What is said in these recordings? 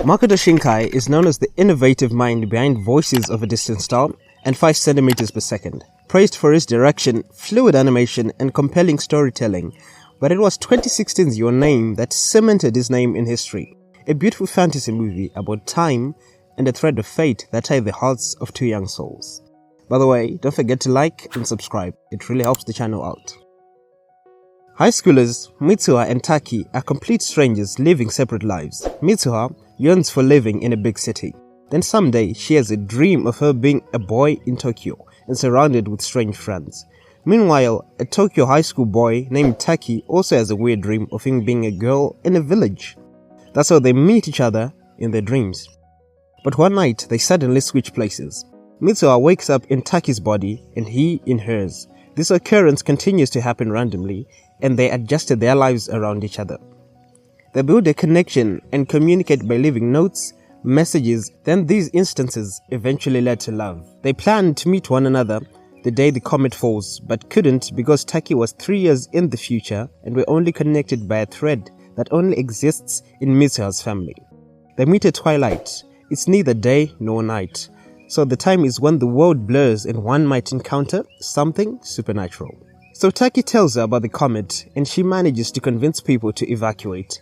Makoto Shinkai is known as the innovative mind behind Voices of a Distant Star and 5 cm per second, praised for his direction, fluid animation and compelling storytelling, but it was 2016's Your Name that cemented his name in history. A beautiful fantasy movie about time and a thread of fate that tie the hearts of two young souls. By the way, don't forget to like and subscribe, it really helps the channel out. High schoolers Mitsuha and Taki are complete strangers living separate lives. Mitsuha yearns for living in a big city. Then someday she has a dream of her being a boy in Tokyo and surrounded with strange friends. Meanwhile, a Tokyo high school boy named Taki also has a weird dream of him being a girl in a village. That's how they meet each other in their dreams. But one night they suddenly switch places. Mitsuha wakes up in Taki's body and he in hers. This occurrence continues to happen randomly and they adjusted their lives around each other. They build a connection and communicate by leaving notes, messages, then these instances eventually led to love. They planned to meet one another the day the comet falls, but couldn't because Taki was 3 years in the future and were only connected by a thread that only exists in Mitsuha's family. They meet at twilight. It's neither day nor night, so the time is when the world blurs and one might encounter something supernatural. So Taki tells her about the comet and she manages to convince people to evacuate.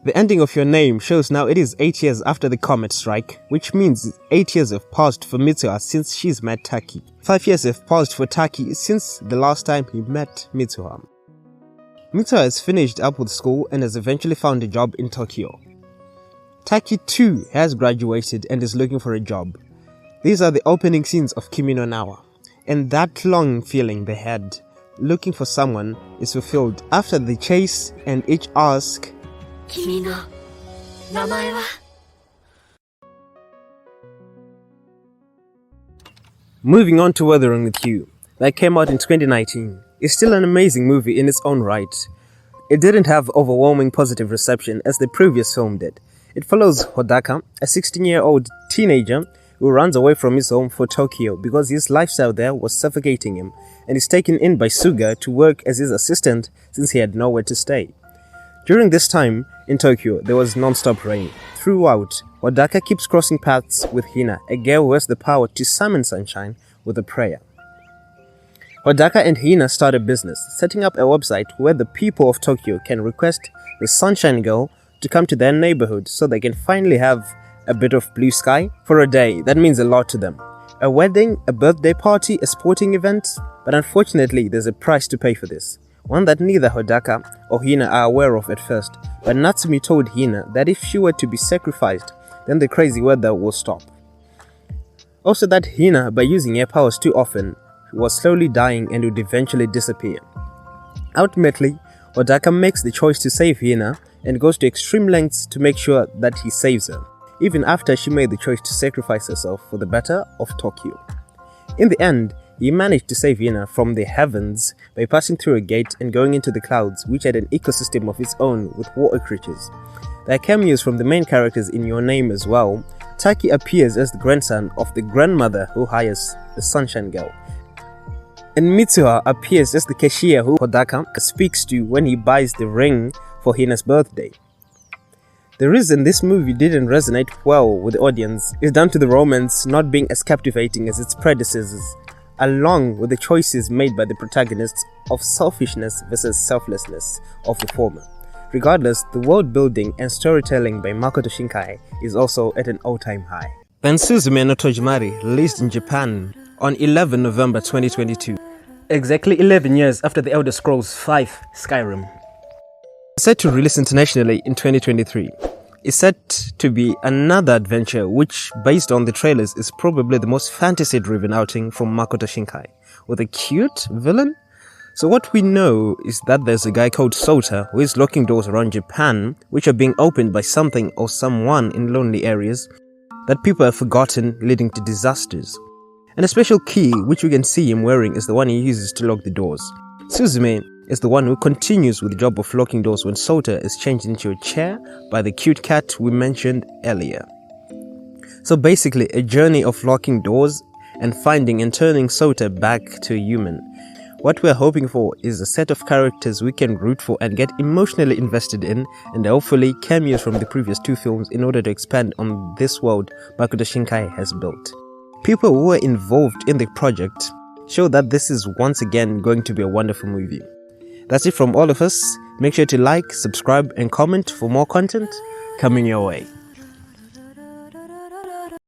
The ending of Your Name shows now it is 8 years after the comet strike, which means 8 years have passed for Mitsuha since she's met Taki. 5 years have passed for Taki since the last time he met Mitsuha. Mitsuha has finished up with school and has eventually found a job in Tokyo. Taki too has graduated and is looking for a job. These are the opening scenes of Kiminonawa, and that longing feeling they had, looking for someone, is fulfilled after the chase and each ask, "Kimi no namae wa?" Moving on to Weathering with You, that came out in 2019, is still an amazing movie in its own right. It didn't have overwhelming positive reception as the previous film did. It follows Hodaka, a 16-year-old teenager who runs away from his home for Tokyo because his lifestyle there was suffocating him, and is taken in by Suga to work as his assistant since he had nowhere to stay. During this time in Tokyo, there was non-stop rain. Throughout, Hodaka keeps crossing paths with Hina, a girl who has the power to summon sunshine with a prayer. Hodaka and Hina start a business, setting up a website where the people of Tokyo can request the Sunshine Girl to come to their neighborhood so they can finally have a bit of blue sky for a day that means a lot to them. A wedding, a birthday party, a sporting event, but unfortunately there's a price to pay for this. One that neither Hodaka or Hina are aware of at first, but Natsumi told Hina that if she were to be sacrificed, then the crazy weather will stop. Also that Hina, by using her powers too often, was slowly dying and would eventually disappear. Ultimately, Hodaka makes the choice to save Hina and goes to extreme lengths to make sure that he saves her, even after she made the choice to sacrifice herself for the better of Tokyo. In the end, he managed to save Hina from the heavens by passing through a gate and going into the clouds, which had an ecosystem of its own with water creatures. There are cameos from the main characters in Your Name as well. Taki appears as the grandson of the grandmother who hires the Sunshine Girl, and Mitsuha appears as the cashier who Hodaka speaks to when he buys the ring for Hina's birthday. The reason this movie didn't resonate well with the audience is down to the romance not being as captivating as its predecessors, along with the choices made by the protagonists of selfishness versus selflessness of the former. Regardless, the world building and storytelling by Makoto Shinkai is also at an all-time high. Then Suzume No Tojimari, released in Japan on 11 November 2022, exactly 11 years after The Elder Scrolls V Skyrim. Set to release internationally in 2023, is set to be another adventure which, based on the trailers, is probably the most fantasy-driven outing from Makoto Shinkai, with a cute villain. So what we know is that there's a guy called Sota who is locking doors around Japan which are being opened by something or someone in lonely areas that people have forgotten, leading to disasters. And a special key which we can see him wearing is the one he uses to lock the doors. Suzume is the one who continues with the job of locking doors when Sota is changed into a chair by the cute cat we mentioned earlier. So basically a journey of locking doors and finding and turning Sota back to a human. What we're hoping for is a set of characters we can root for and get emotionally invested in, and hopefully cameos from the previous 2 films in order to expand on this world Makoto Shinkai has built. People who were involved in the project show that this is once again going to be a wonderful movie. That's it from all of us. Make sure to like, subscribe and comment for more content coming your way.